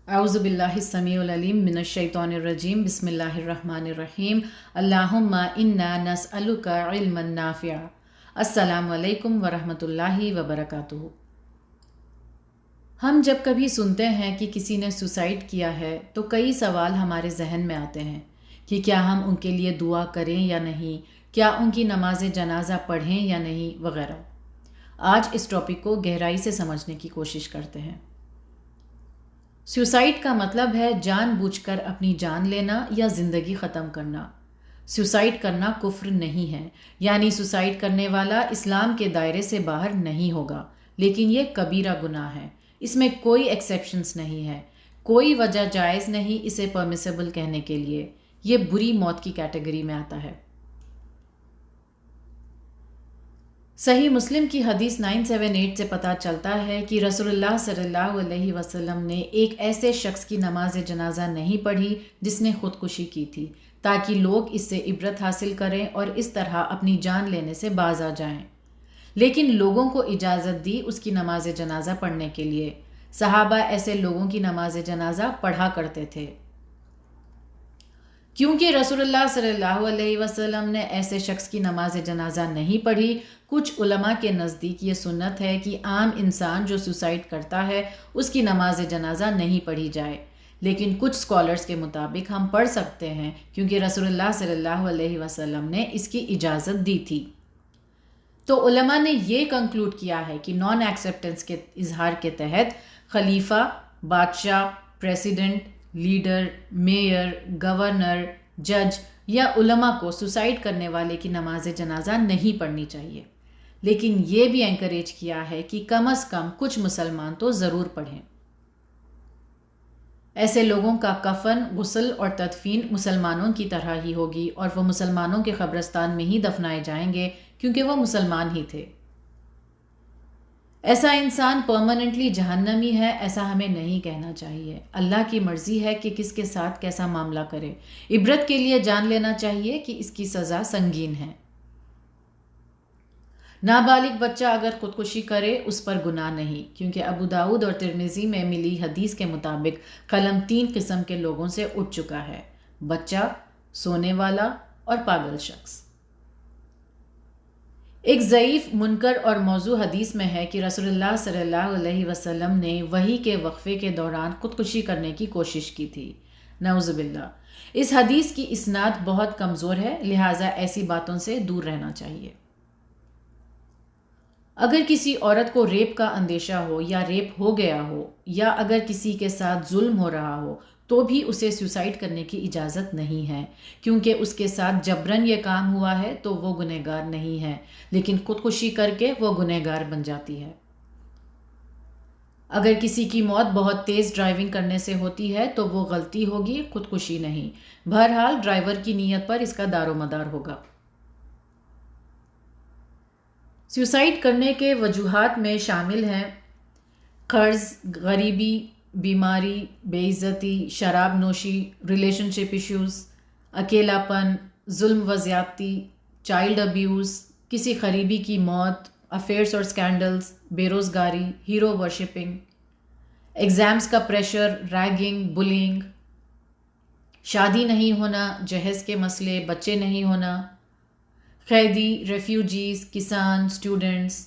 اعوذ باللہ السمیع العلیم من الشیطان الرجیم بسم اللہ الرحمن الرحیم اللہم انا نسألک علما نافعا۔ السلام علیکم ورحمۃ اللہ وبرکاتہ۔ ہم جب کبھی سنتے ہیں کہ کسی نے سوسائڈ کیا ہے تو کئی سوال ہمارے ذہن میں آتے ہیں کہ کیا ہم ان کے لیے دعا کریں یا نہیں، کیا ان کی نماز جنازہ پڑھیں یا نہیں وغیرہ۔ آج اس ٹاپک کو گہرائی سے سمجھنے کی کوشش کرتے ہیں۔ سوسائڈ کا مطلب ہے جان بوجھ کر اپنی جان لینا یا زندگی ختم کرنا۔ سوسائڈ کرنا کفر نہیں ہے، یعنی سوسائڈ کرنے والا اسلام کے دائرے سے باہر نہیں ہوگا، لیکن یہ کبیرہ گناہ ہے۔ اس میں کوئی ایکسیپشنز نہیں ہے، کوئی وجہ جائز نہیں اسے پرمیسیبل کہنے کے لیے۔ یہ بری موت کی کیٹیگری میں آتا ہے۔ صحیح مسلم کی حدیث 978 سے پتہ چلتا ہے کہ رسول اللہ صلی اللہ علیہ وسلم نے ایک ایسے شخص کی نماز جنازہ نہیں پڑھی جس نے خودکشی کی تھی، تاکہ لوگ اس سے عبرت حاصل کریں اور اس طرح اپنی جان لینے سے باز آ جائیں۔ لیکن لوگوں کو اجازت دی اس کی نماز جنازہ پڑھنے کے لیے۔ صحابہ ایسے لوگوں کی نماز جنازہ پڑھا کرتے تھے۔ کیونکہ رسول اللہ صلی اللہ علیہ وسلم نے ایسے شخص کی نماز جنازہ نہیں پڑھی، کچھ علماء کے نزدیک یہ سنت ہے کہ عام انسان جو سوسائڈ کرتا ہے اس کی نماز جنازہ نہیں پڑھی جائے، لیکن کچھ سکولرز کے مطابق ہم پڑھ سکتے ہیں کیونکہ رسول اللہ صلی اللہ علیہ وسلم نے اس کی اجازت دی تھی۔ تو علماء نے یہ کنکلوڈ کیا ہے کہ نان ایکسیپٹنس کے اظہار کے تحت خلیفہ، بادشاہ، پریزیڈنٹ، لیڈر، میئر، گورنر، جج یا علماء کو سوسائڈ کرنے والے کی نماز جنازہ نہیں پڑھنی چاہیے، لیکن یہ بھی انکریج کیا ہے کہ کم از کم کچھ مسلمان تو ضرور پڑھیں۔ ایسے لوگوں کا کفن، غسل اور تدفین مسلمانوں کی طرح ہی ہوگی اور وہ مسلمانوں کے قبرستان میں ہی دفنائے جائیں گے کیونکہ وہ مسلمان ہی تھے۔ ایسا انسان پرماننٹلی جہنمی ہے، ایسا ہمیں نہیں کہنا چاہیے۔ اللہ کی مرضی ہے کہ کس کے ساتھ کیسا معاملہ کرے۔ عبرت کے لیے جان لینا چاہیے کہ اس کی سزا سنگین ہے۔ نابالغ بچہ اگر خودکشی کرے اس پر گناہ نہیں، کیونکہ ابو داؤد اور ترمذی میں ملی حدیث کے مطابق قلم 3 قسم کے لوگوں سے اٹھ چکا ہے: بچہ، سونے والا اور پاگل شخص۔ ایک ضعیف، منکر اور موضوع حدیث میں ہے کہ رسول اللہ صلی اللہ علیہ وسلم نے وحی کے وقفے کے دوران خودکشی کرنے کی کوشش کی تھی۔ نعوذ باللہ۔ اس حدیث کی اسناد بہت کمزور ہے، لہٰذا ایسی باتوں سے دور رہنا چاہیے۔ اگر کسی عورت کو ریپ کا اندیشہ ہو یا ریپ ہو گیا ہو یا اگر کسی کے ساتھ ظلم ہو رہا ہو تو بھی اسے سوسائڈ کرنے کی اجازت نہیں ہے، کیونکہ اس کے ساتھ جبراً یہ کام ہوا ہے تو وہ گنہگار نہیں ہے، لیکن خودکشی کر کے وہ گنہگار بن جاتی ہے۔ اگر کسی کی موت بہت تیز ڈرائیونگ کرنے سے ہوتی ہے تو وہ غلطی ہوگی، خودکشی نہیں۔ بہرحال ڈرائیور کی نیت پر اس کا دار و مدار ہوگا۔ سوسائڈ کرنے کے وجوہات میں شامل ہیں قرض، غریبی، بیماری، بے عزتی، شراب نوشی، ریلیشن شپ ایشوز، اکیلا پن، ظلم و زیادتی، چائلڈ ابیوز، کسی قریبی کی موت، افیئرس اور سکینڈلز، بے روزگاری، ہیرو ورشپنگ، ایگزامز کا پریشر، ریگنگ، بلینگ، شادی نہیں ہونا، جہیز کے مسئلے، بچے نہیں ہونا، قیدی، ریفیوجیز، کسان، سٹوڈنٹس،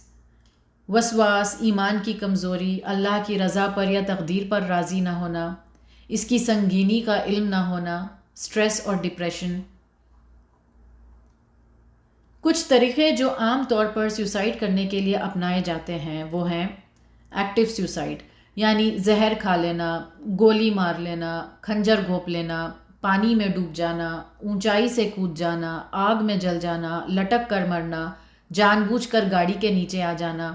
وسواس، ایمان کی کمزوری، اللہ کی رضا پر یا تقدیر پر راضی نہ ہونا، اس کی سنگینی کا علم نہ ہونا، سٹریس اور ڈپریشن۔ کچھ طریقے جو عام طور پر سوسائڈ کرنے کے لیے اپنائے جاتے ہیں وہ ہیں ایکٹیو سوسائڈ، یعنی زہر کھا لینا، گولی مار لینا، کھنجر گھونپ لینا، پانی میں ڈوب جانا، اونچائی سے کود جانا، آگ میں جل جانا، لٹک کر مرنا، جان بوجھ کر گاڑی کے نیچے آ جانا۔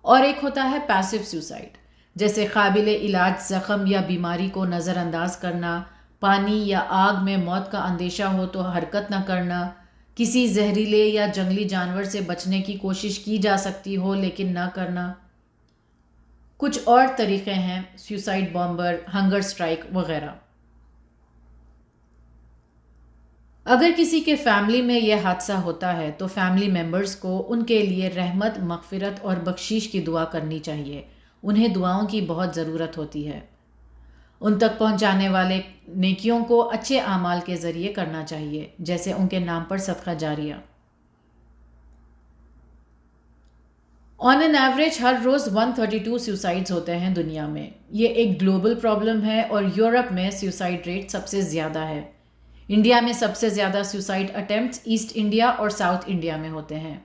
اور ایک ہوتا ہے پیسو سوسائڈ، جیسے قابل علاج زخم یا بیماری کو نظر انداز کرنا، پانی یا آگ میں موت کا اندیشہ ہو تو حرکت نہ کرنا، کسی زہریلے یا جنگلی جانور سے بچنے کی کوشش کی جا سکتی ہو لیکن نہ کرنا۔ کچھ اور طریقے ہیں سوسائڈ بامبر، ہنگر سٹرائک وغیرہ۔ اگر کسی کے فیملی میں یہ حادثہ ہوتا ہے تو فیملی ممبرز کو ان کے لیے رحمت، مغفرت اور بخشش کی دعا کرنی چاہیے۔ انہیں دعاؤں کی بہت ضرورت ہوتی ہے۔ ان تک پہنچانے والے نیکیوں کو اچھے اعمال کے ذریعے کرنا چاہیے، جیسے ان کے نام پر صدقہ جاریہ۔ آن این ایوریج ہر روز 132 سیوسائڈز ہوتے ہیں دنیا میں۔ یہ ایک گلوبل پرابلم ہے اور یورپ میں سیوسائڈ ریٹ سب سے زیادہ ہے۔ انڈیا میں سب سے زیادہ سیوسائڈ اٹیمپٹس ایسٹ انڈیا اور ساؤتھ انڈیا میں ہوتے ہیں۔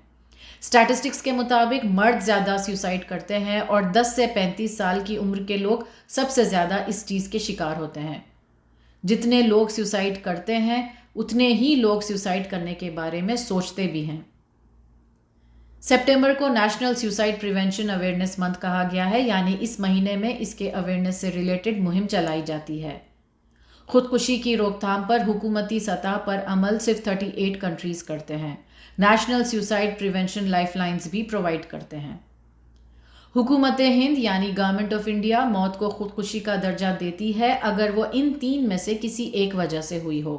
اسٹیٹسٹکس کے مطابق مرد زیادہ سیوسائڈ کرتے ہیں اور 10 سے 35 سال کی عمر کے لوگ سب سے زیادہ اس چیز کے شکار ہوتے ہیں۔ جتنے لوگ سیوسائڈ کرتے ہیں اتنے ہی لوگ سیوسائڈ کرنے کے بارے میں سوچتے بھی ہیں۔ سپٹمبر کو national suicide prevention awareness month کہا گیا ہے، یعنی اس مہینے میں اس کے اویئرنیس سے ریلیٹڈ مہم چلائی جاتی ہے۔ خودکشی کی روک تھام پر حکومتی سطح پر عمل صرف 38 کنٹریز کرتے ہیں۔ National suicide prevention life lines بھی پرووائڈ کرتے ہیں۔ حکومت ہند یعنی گورنمنٹ آف انڈیا موت کو خودکشی کا درجہ دیتی ہے اگر وہ ان 3 میں سے کسی ایک وجہ سے ہوئی ہو: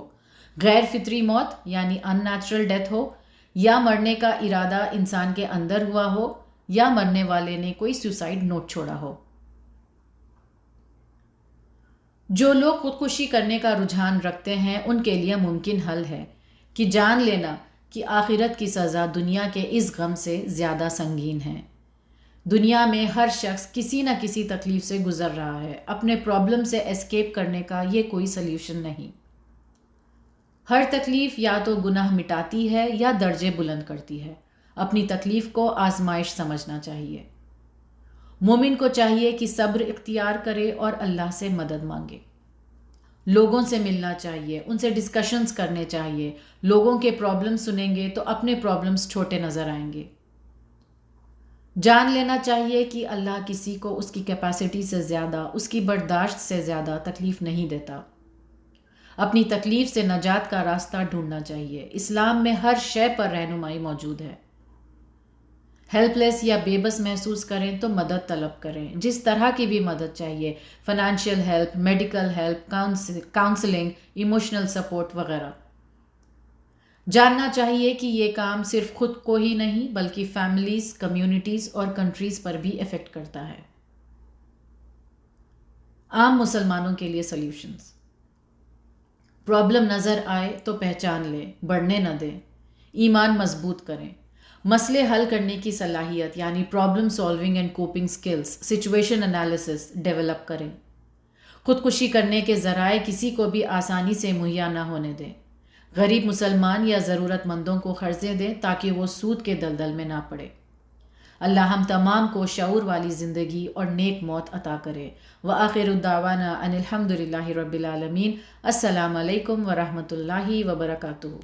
غیر فطری موت یعنی ان نیچرل ڈیتھ ہو، یا مرنے کا ارادہ انسان کے اندر ہوا ہو، یا مرنے والے نے کوئی سیوسائڈ نوٹ چھوڑا ہو۔ جو لوگ خودکشی کرنے کا رجحان رکھتے ہیں ان کے لیے ممکن حل ہے کہ جان لینا کہ آخرت کی سزا دنیا کے اس غم سے زیادہ سنگین ہے۔ دنیا میں ہر شخص کسی نہ کسی تکلیف سے گزر رہا ہے۔ اپنے پرابلم سے اسکیپ کرنے کا یہ کوئی سلیوشن نہیں۔ ہر تکلیف یا تو گناہ مٹاتی ہے یا درجے بلند کرتی ہے۔ اپنی تکلیف کو آزمائش سمجھنا چاہیے۔ مومن کو چاہیے کہ صبر اختیار کرے اور اللہ سے مدد مانگے۔ لوگوں سے ملنا چاہیے، ان سے ڈسکشنز کرنے چاہیے۔ لوگوں کے پرابلم سنیں گے تو اپنے پرابلمز چھوٹے نظر آئیں گے۔ جان لینا چاہیے کہ اللہ کسی کو اس کی کیپیسٹی سے زیادہ، اس کی برداشت سے زیادہ تکلیف نہیں دیتا۔ اپنی تکلیف سے نجات کا راستہ ڈھونڈنا چاہیے۔ اسلام میں ہر شے پر رہنمائی موجود ہے۔ ہیلپ لیس یا بے بس محسوس کریں تو مدد طلب کریں، جس طرح کی بھی مدد چاہیے، financial help, medical help, counselling, emotional support وغیرہ۔ جاننا چاہیے کہ یہ کام صرف خود کو ہی نہیں بلکہ فیملیز، کمیونٹیز اور کنٹریز پر بھی افیکٹ کرتا ہے۔ عام مسلمانوں کے لیے سلیوشنز: پرابلم نظر آئے تو پہچان لیں، بڑھنے نہ دیں، ایمان مضبوط کریں، مسئلے حل کرنے کی صلاحیت یعنی problem solving and coping skills, situation analysis develop کریں۔ خودکشی کرنے کے ذرائع کسی کو بھی آسانی سے مہیا نہ ہونے دیں۔ غریب مسلمان یا ضرورت مندوں کو قرضے دیں تاکہ وہ سود کے دلدل میں نہ پڑے۔ اللہ ہم تمام کو شعور والی زندگی اور نیک موت عطا کرے۔ وآخر دعوانا ان الحمد للہ رب العالمین۔ السلام علیکم ورحمۃ اللہ وبرکاتہ۔